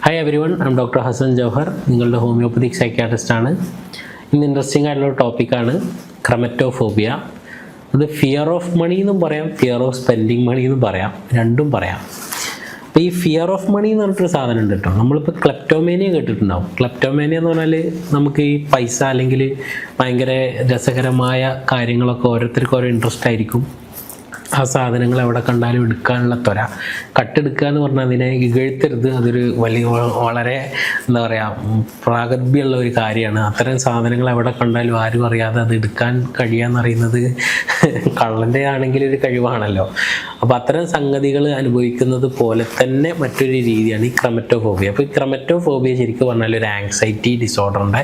Hi everyone, I'm doctor Hasan Jauhar, നിങ്ങളുടെ homeopathic സൈക്യാട്രിസ്റ്റാണ്. ഇന്ന് interesting ആയിട്ടുള്ള ടോപ്പിക്കാണ് ക്രമറ്റോഫോബിയ. അത് ഫിയർ ഓഫ് മണി എന്നും പറയാം, ഫിയർ ഓഫ് സ്പെൻഡിങ് മണി എന്നും പറയാം, രണ്ടും പറയാം. അപ്പോൾ ഈ ഫിയർ ഓഫ് മണി എന്ന് പറഞ്ഞിട്ടൊരു സാധനം ഉണ്ട് കേട്ടോ. നമ്മളിപ്പോൾ ക്ലെപ്റ്റോമേനിയ കേട്ടിട്ടുണ്ടാവും. ക്ലെപ്റ്റോമേനിയ എന്ന് പറഞ്ഞാൽ നമുക്ക് ഈ പൈസ അല്ലെങ്കിൽ ഭയങ്കര രസകരമായ കാര്യങ്ങളൊക്കെ ഓരോരുത്തർക്കും ഓരോ ഇൻട്രസ്റ്റ് ആയിരിക്കും. ആ സാധനങ്ങൾ എവിടെ കണ്ടാലും എടുക്കാനുള്ള ത്വര. കട്ടെടുക്കുക എന്ന് പറഞ്ഞാൽ അതിനെ ഇകഴ്ത്തരുത്, അതൊരു വളരെ എന്താ പറയുക പ്രാഗൽഭ്യമുള്ള ഒരു കാര്യമാണ്. അത്തരം സാധനങ്ങൾ എവിടെ കണ്ടാലും ആരും അറിയാതെ അത് എടുക്കാൻ കഴിയാന്ന് പറയുന്നത് കള്ളൻ്റെ ആണെങ്കിൽ ഒരു കഴിവാണല്ലോ. അപ്പോൾ അത്തരം സംഗതികൾ അനുഭവിക്കുന്നത് പോലെ തന്നെ മറ്റൊരു രീതിയാണ് ഈ ക്രമറ്റോഫോബിയ. അപ്പോൾ ഈ ക്രമറ്റോഫോബിയ ശരിക്കും പറഞ്ഞാൽ ഒരു ആങ്സൈറ്റി ഡിസോർഡറിൻ്റെ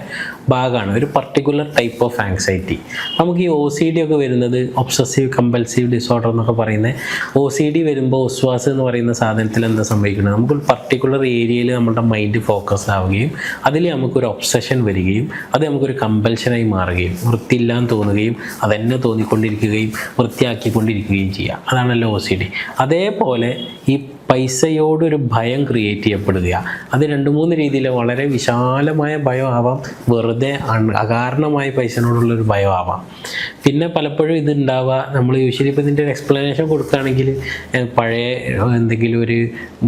ഭാഗമാണ്, ഒരു പർട്ടിക്കുലർ ടൈപ്പ് ഓഫ് ആങ്സൈറ്റി. നമുക്ക് ഈ OCD ഒക്കെ വരുന്നത് ഒബ്സസീവ് കമ്പൽസീവ് ഡിസോർഡർ എന്നൊക്കെ പറയുന്നത്. OCD വരുമ്പോൾ ഒസ്വാസ് എന്ന് പറയുന്ന സാധനത്തിൽ എന്താ സംഭവിക്കുന്നത്, നമുക്കൊരു പർട്ടിക്കുലർ ഏരിയയിൽ നമ്മുടെ മൈൻഡ് ഫോക്കസ് ആവുകയും അതിൽ നമുക്കൊരു ഒബ്സഷൻ വരികയും അത് നമുക്കൊരു കമ്പൽഷനായി മാറുകയും വൃത്തിയില്ലാന്ന് തോന്നുകയും അതെന്നെ തോന്നിക്കൊണ്ടിരിക്കുകയും വൃത്തിയാക്കിക്കൊണ്ടിരിക്കുകയും ചെയ്യുക. അതാണല്ലോ OCD. അതേപോലെ ഈ പൈസയോടൊരു ഭയം ക്രിയേറ്റ് ചെയ്യപ്പെടുക. അത് 2-3 രീതിയിൽ വളരെ വിശാലമായ ഭയം ആവാം, വെറുതെ അകാരണമായ പൈസയോടുള്ളൊരു ഭയം ആവാം. പിന്നെ പലപ്പോഴും ഇത് ഉണ്ടാവുക, നമ്മൾ യൂഷ്വലി ഇപ്പോൾ ഇതിൻ്റെ ഒരു എക്സ്പ്ലനേഷൻ കൊടുക്കുകയാണെങ്കിൽ പഴയ എന്തെങ്കിലും ഒരു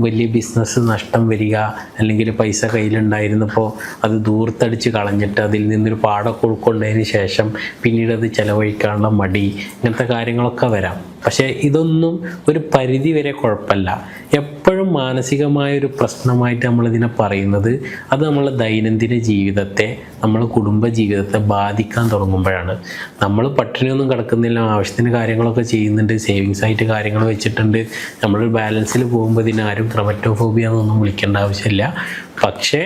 വലിയ ബിസിനസ് നഷ്ടം വരിക, അല്ലെങ്കിൽ പൈസ കയ്യിലുണ്ടായിരുന്നപ്പോൾ അത് ദൂർത്തടിച്ച് കളഞ്ഞിട്ട് അതിൽ നിന്നൊരു പാടൊക്കെ ഉൾക്കൊണ്ടതിന് ശേഷം പിന്നീട് അത് ചിലവഴിക്കാനുള്ള മടി, ഇങ്ങനത്തെ കാര്യങ്ങളൊക്കെ വരാം. പക്ഷേ ഇതൊന്നും ഒരു പരിധി വരെ കുഴപ്പമില്ല. എപ്പോഴും മാനസികമായൊരു പ്രശ്നമായിട്ട് നമ്മളിതിനെ പറയുന്നത് അത് നമ്മളെ ദൈനംദിന ജീവിതത്തെ, നമ്മളെ കുടുംബ ജീവിതത്തെ ബാധിക്കാൻ തുടങ്ങുമ്പോഴാണ്. നമ്മൾ പട്ടിണിയൊന്നും കിടക്കുന്നില്ല, ആവശ്യത്തിന് കാര്യങ്ങളൊക്കെ ചെയ്യുന്നുണ്ട്, സേവിങ്സ് ആയിട്ട് കാര്യങ്ങൾ വെച്ചിട്ടുണ്ട്, നമ്മളൊരു ബാലൻസിൽ പോകുമ്പോൾ ഇതിനാരും ക്രമറ്റോഫോബിയ എന്നൊന്നും വിളിക്കേണ്ട ആവശ്യമില്ല. പക്ഷേ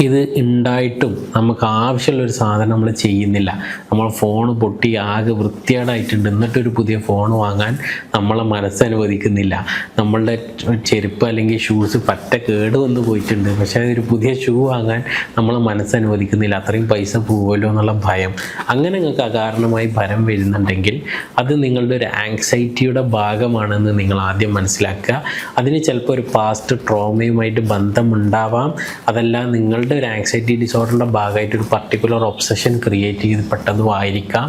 ഇത് ഉണ്ടായിട്ടും നമുക്ക് ആവശ്യമുള്ളൊരു സാധനം നമ്മൾ ചെയ്യുന്നില്ല. നമ്മൾ ഫോൺ പൊട്ടി ആകെ വൃത്തികേടായിട്ടുണ്ട്, എന്നിട്ടൊരു പുതിയ ഫോൺ വാങ്ങാൻ നമ്മളെ മനസ്സനുവദിക്കുന്നില്ല. നമ്മളുടെ ചെരുപ്പ് അല്ലെങ്കിൽ ഷൂസ് പറ്റ കേട് വന്ന് പോയിട്ടുണ്ട്, പക്ഷേ ഒരു പുതിയ ഷൂ വാങ്ങാൻ നമ്മളെ മനസ്സനുവദിക്കുന്നില്ല, അത്രയും പൈസ പോകുമല്ലോ എന്നുള്ള ഭയം. അങ്ങനെ നിങ്ങൾക്ക് അകാരണമായി ഭരം വരുന്നുണ്ടെങ്കിൽ അത് നിങ്ങളുടെ ഒരു ആങ്സൈറ്റിയുടെ ഭാഗമാണെന്ന് നിങ്ങൾ ആദ്യം മനസ്സിലാക്കുക. അതിന് ചിലപ്പോൾ ഒരു പാസ്റ്റ് ട്രോമയുമായിട്ട് ബന്ധമുണ്ടാവാം. അതല്ല നിങ്ങളുടെ ഒരു ആങ്സൈറ്റി ഡിസോർഡറിൻ്റെ ഭാഗമായിട്ട് ഒരു പർട്ടിക്കുലർ ഒബ്സഷൻ ക്രിയേറ്റ് ചെയ്യപ്പെട്ടതും ആയിരിക്കാം.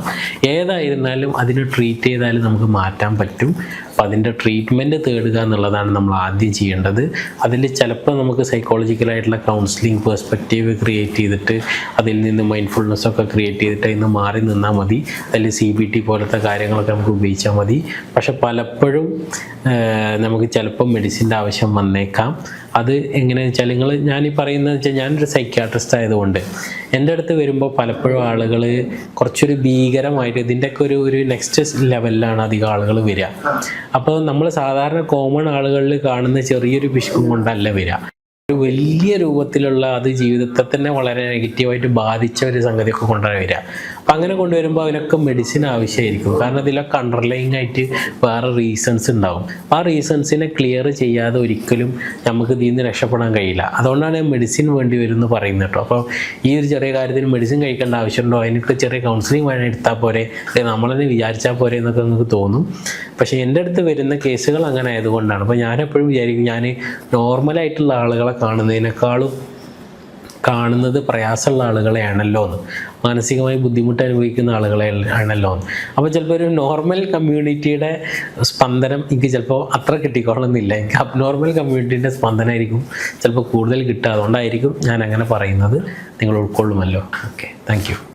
ഏതായിരുന്നാലും അതിന് ട്രീറ്റ് ചെയ്താലും നമുക്ക് മാറ്റാൻ പറ്റും. അപ്പോൾ അതിൻ്റെ ട്രീറ്റ്മെൻറ്റ് തേടുക എന്നുള്ളതാണ് നമ്മൾ ആദ്യം ചെയ്യേണ്ടത്. അതിൽ ചിലപ്പോൾ നമുക്ക് സൈക്കോളജിക്കലായിട്ടുള്ള കൗൺസിലിംഗ് പെർസ്പെക്റ്റീവ് ക്രിയേറ്റ് ചെയ്തിട്ട് അതിൽ നിന്ന് മൈൻഡ്ഫുൾനെസ്സൊക്കെ ക്രിയേറ്റ് ചെയ്തിട്ട് ഇന്ന് മാറി നിന്നാൽ മതി. അതിൽ CBT പോലത്തെ കാര്യങ്ങളൊക്കെ നമുക്ക് ഉപയോഗിച്ചാൽ മതി. പക്ഷെ പലപ്പോഴും നമുക്ക് ചിലപ്പോൾ മെഡിസിൻ്റെ ആവശ്യം വന്നേക്കാം. അത് എങ്ങനെയാണെന്ന് വെച്ചാൽ ഞാനീ പറയുന്നത് വെച്ചാൽ ഞാനൊരു സൈക്യാട്രിസ്റ്റ് ആയതുകൊണ്ട് എൻ്റെ അടുത്ത് വരുമ്പോൾ പലപ്പോഴും ആളുകൾ കുറച്ചൊരു ഭീകരമായിട്ട് ഇതിൻ്റെയൊക്കെ ഒരു നെക്സ്റ്റ് ലെവലിലാണ് അധികം ആളുകൾ വരിക. അപ്പോൾ നമ്മൾ സാധാരണ കോമൺ ആളുകളിൽ കാണുന്ന ചെറിയൊരു പിശുക്കും കൊണ്ടല്ല വരിക, ഒരു വലിയ രൂപത്തിലുള്ള അത് ജീവിതത്തെ തന്നെ വളരെ നെഗറ്റീവായിട്ട് ബാധിച്ച ഒരു സംഗതിയൊക്കെ കൊണ്ടാണ് വരിക. അപ്പം അങ്ങനെ കൊണ്ടുവരുമ്പോൾ അതിനൊക്കെ മെഡിസിൻ ആവശ്യമായിരിക്കും. കാരണം ഇതിലൊക്കെ അണ്ടർലൈങ് ആയിട്ട് വേറെ റീസൺസ് ഉണ്ടാവും. അപ്പോൾ ആ റീസൺസിനെ ക്ലിയർ ചെയ്യാതെ ഒരിക്കലും നമുക്ക് ഇതിൽ നിന്ന് രക്ഷപ്പെടാൻ കഴിയില്ല. അതുകൊണ്ടാണ് മെഡിസിൻ വേണ്ടി വരും എന്ന് പറയുന്നത് കേട്ടോ. അപ്പോൾ ഈ ഒരു ചെറിയ കാര്യത്തിന് മെഡിസിൻ കഴിക്കേണ്ട ആവശ്യമുണ്ടോ, അതിനൊക്കെ ചെറിയ കൗൺസിലിംഗ് വേണം എടുത്താൽ പോരെ, നമ്മളെന്നെ വിചാരിച്ചാൽ പോരെ എന്നൊക്കെ നിങ്ങൾക്ക് തോന്നും. പക്ഷേ എൻ്റെ അടുത്ത് വരുന്ന കേസുകൾ അങ്ങനെ ആയതുകൊണ്ടാണ്. അപ്പോൾ ഞാനെപ്പോഴും വിചാരിക്കും, ഞാൻ നോർമലായിട്ടുള്ള ആളുകളെ കാണുന്നത് പ്രയാസമുള്ള ആളുകളെയാണല്ലോ എന്ന്, മാനസികമായി ബുദ്ധിമുട്ട് അനുഭവിക്കുന്ന ആളുകളെ ആണല്ലോ എന്ന്. അപ്പോൾ ചിലപ്പോൾ ഒരു നോർമൽ കമ്മ്യൂണിറ്റിയുടെ സ്പന്ദനം എനിക്ക് ചിലപ്പോൾ അത്ര കിട്ടിക്കൊള്ളുന്നില്ല. എനിക്ക് അബ്നോർമൽ കമ്മ്യൂണിറ്റീൻ്റെ സ്പന്ദനമായിരിക്കും ചിലപ്പോൾ കൂടുതൽ കിട്ടുക. അതുകൊണ്ടായിരിക്കും ഞാൻ അങ്ങനെ പറയുന്നത്. നിങ്ങൾ ഉൾക്കൊള്ളുമല്ലോ. Okay, thank you.